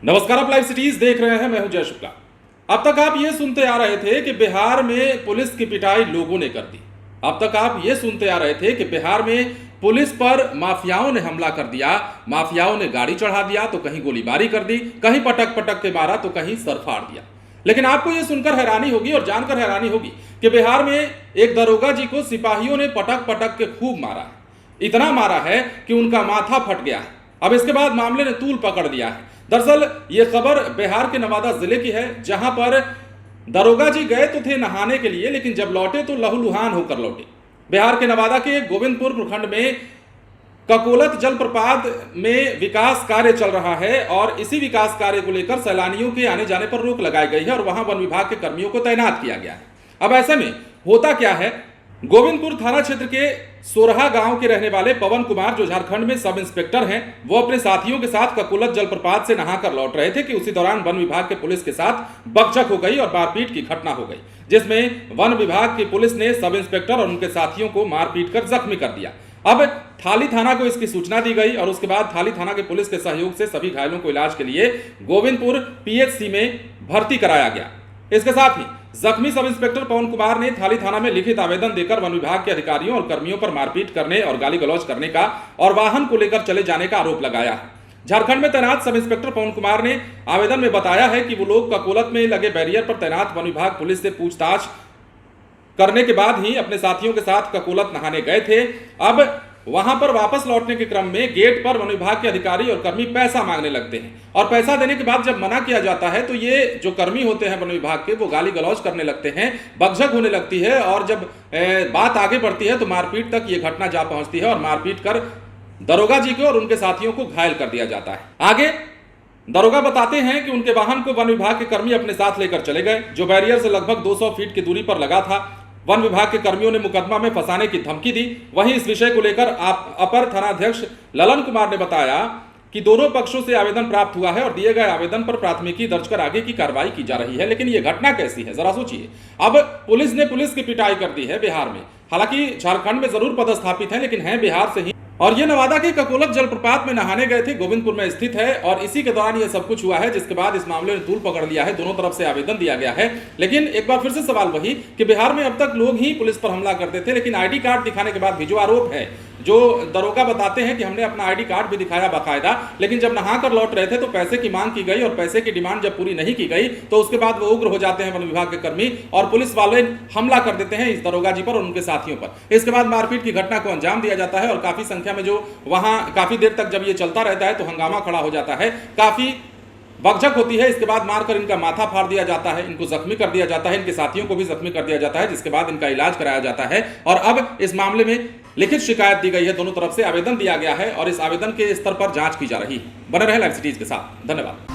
नमस्कार, आप live cities देख रहे हैं। मैं हूं जय शुक्ला। अब तक आप ये सुनते आ रहे थे कि बिहार में पुलिस की पिटाई लोगों ने कर दी। अब तक आप ये सुनते आ रहे थे कि बिहार में पुलिस पर माफियाओं ने हमला कर दिया, माफियाओं ने गाड़ी चढ़ा दिया तो कहीं गोलीबारी कर दी, कहीं पटक पटक के मारा तो कहीं सर फाड़ दिया। लेकिन आपको यह सुनकर हैरानी होगी और जानकर हैरानी होगी कि बिहार में एक दरोगा जी को सिपाहियों ने पटक पटक के खूब मारा है। इतना मारा है कि उनका माथा फट गया है। अब इसके बाद मामले ने तूल पकड़ लिया है। दरअसल ये खबर बिहार के नवादा जिले की है, जहां पर दरोगा जी गए तो थे नहाने के लिए, लेकिन जब लौटे तो लहूलुहान होकर लौटे। बिहार के नवादा के गोविंदपुर प्रखंड में ककोलत जलप्रपात में विकास कार्य चल रहा है और इसी विकास कार्य को लेकर सैलानियों के आने जाने पर रोक लगाई गई है और वहां वन विभाग के कर्मियों को तैनात किया गया है। अब ऐसे में होता क्या है, गोविंदपुर थाना क्षेत्र के सोरहा गांव के रहने वाले पवन कुमार, जो झारखंड में सब इंस्पेक्टर हैं, वो अपने साथियों के साथ ककोलत जलप्रपात से नहाकर लौट रहे थे कि उसी दौरान वन विभाग के पुलिस के साथ बकझक हो गई और मारपीट की घटना हो गई, जिसमें वन विभाग की पुलिस ने सब इंस्पेक्टर और उनके साथियों को मारपीट कर जख्मी कर दिया। अब थाली थाना को इसकी सूचना दी गई और उसके बाद थाली थाना के पुलिस के सहयोग से सभी घायलों को इलाज के लिए गोविंदपुर पीएचसी में भर्ती कराया गया। इसके साथ ही जख्मी सब इंस्पेक्टर पवन कुमार ने थाली थाना में लिखित आवेदन देकर वन विभाग के अधिकारियों और कर्मियों पर मारपीट करने और गाली गलौज करने का और वाहन को लेकर चले जाने का आरोप लगाया है। झारखंड में तैनात सब इंस्पेक्टर पवन कुमार ने आवेदन में बताया है कि वो लोग ककोलत में लगे बैरियर पर तैनात वन विभाग पुलिस से पूछताछ करने के बाद ही अपने साथियों के साथ ककोलत नहाने गए थे। अब वहां पर वापस लौटने के क्रम में गेट पर वन विभाग के अधिकारी और कर्मी पैसा मांगने लगते हैं और पैसा देने के बाद जब मना किया जाता है तो ये जो कर्मी होते हैं वन विभाग के, वो गाली गलौज करने लगते हैं, बकझक होने लगती है और जब बात आगे बढ़ती है तो मारपीट तक ये घटना जा पहुंचती है और मारपीट कर दरोगा जी को और उनके साथियों को घायल कर दिया जाता है। आगे दरोगा बताते हैं कि उनके वाहन को वन विभाग के कर्मी अपने साथ लेकर चले गए, जो बैरियर से लगभग 200 फीट की दूरी पर लगा था। वन विभाग के कर्मियों ने मुकदमा में फंसाने की धमकी दी। वहीं इस विषय को लेकर अपर थानाध्यक्ष ललन कुमार ने बताया कि दोनों पक्षों से आवेदन प्राप्त हुआ है और दिए गए आवेदन पर प्राथमिकी दर्ज कर आगे की कार्रवाई की जा रही है। लेकिन यह घटना कैसी है, जरा सोचिए। अब पुलिस ने पुलिस की पिटाई कर दी है बिहार में। हालांकि झारखंड में जरूर पदस्थापित है, लेकिन है बिहार से ही। और ये नवादा के ककोलत जलप्रपात में नहाने गए थे, गोविंदपुर में स्थित है और इसी के दौरान ये सब कुछ हुआ है, जिसके बाद इस मामले ने तूल पकड़ लिया है। दोनों तरफ से आवेदन दिया गया है। लेकिन एक बार फिर से सवाल वही कि बिहार में अब तक लोग ही पुलिस पर हमला करते थे, लेकिन आईडी कार्ड दिखाने के बाद भी जो आरोप है, जो दरोगा बताते हैं कि हमने अपना आईडी कार्ड भी दिखाया बाकायदा, लेकिन जब नहाकर लौट रहे थे तो पैसे की मांग की गई और पैसे की डिमांड जब पूरी नहीं की गई तो उसके बाद वो उग्र हो जाते हैं वन विभाग के कर्मी और पुलिस वाले हमला कर देते हैं इस दरोगा जी पर और उनके साथियों पर। इसके बाद मारपीट की घटना को अंजाम दिया जाता है और काफी संख्या में जो वहां काफी देर तक जब ये चलता रहता है तो हंगामा खड़ा हो जाता है, काफी बकझक होती है। इसके बाद मारकर इनका माथा फाड़ दिया जाता है, इनको जख्मी कर दिया जाता है, इनके साथियों को भी जख्मी कर दिया जाता है, जिसके बाद इनका इलाज कराया जाता है। और अब इस मामले में लिखित शिकायत दी गई है, दोनों तरफ से आवेदन दिया गया है और इस आवेदन के स्तर पर जांच की जा रही है। बने रहे लाइव सिटीज के साथ। धन्यवाद।